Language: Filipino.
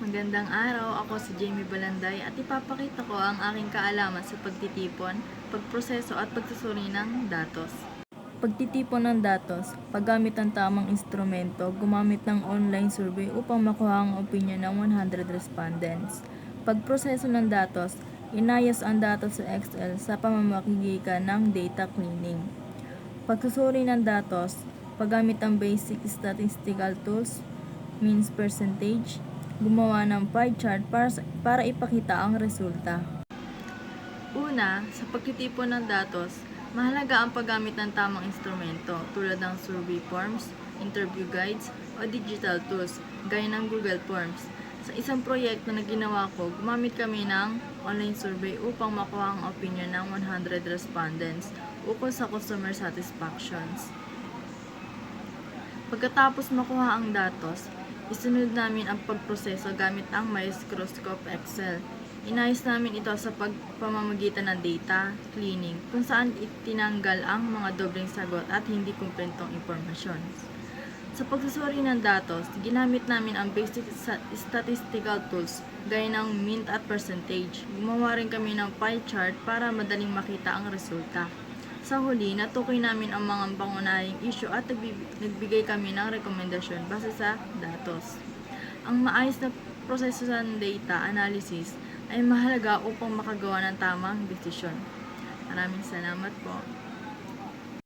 Magandang araw, ako si Jamie Balanday at ipapakita ko ang aking kaalaman sa pagtitipon, pagproseso at pagsusuri ng datos. Pagtitipon ng datos, paggamit ng tamang instrumento, gumamit ng online survey upang makuha ang opinyon ng 100 respondents. Pagproseso ng datos, inayos ang datos sa Excel sa pamamagitan ng data cleaning. Pagsusuri ng datos, paggamit ng basic statistical tools, means percentage, gumawa ng pie chart para ipakita ang resulta. Una, sa pagtitipon ng datos, mahalaga ang paggamit ng tamang instrumento tulad ng survey forms, interview guides, o digital tools gaya ng Google Forms. Sa isang proyekto na ginawa ko, gumamit kami ng online survey upang makuha ang opinion ng 100 respondents ukol sa customer satisfactions. Pagkatapos makuha ang datos, isunod namin ang pagproseso gamit ang Microscope Excel. Inayos namin ito sa pamamagitan ng data cleaning, kung saan itinanggal ang mga dobleng sagot at hindi kumpletong impormasyon. Sa pagsusuri ng datos, ginamit namin ang basic statistical tools gaya ng mean at percentage. Gumawa rin kami ng pie chart para madaling makita ang resulta. Sa huli, natukoy namin ang mga pangunahing issue at nagbigay kami ng rekomendasyon base sa datos. Ang maayos na proseso ng data analysis ay mahalaga upang makagawa ng tamang desisyon. Maraming salamat po.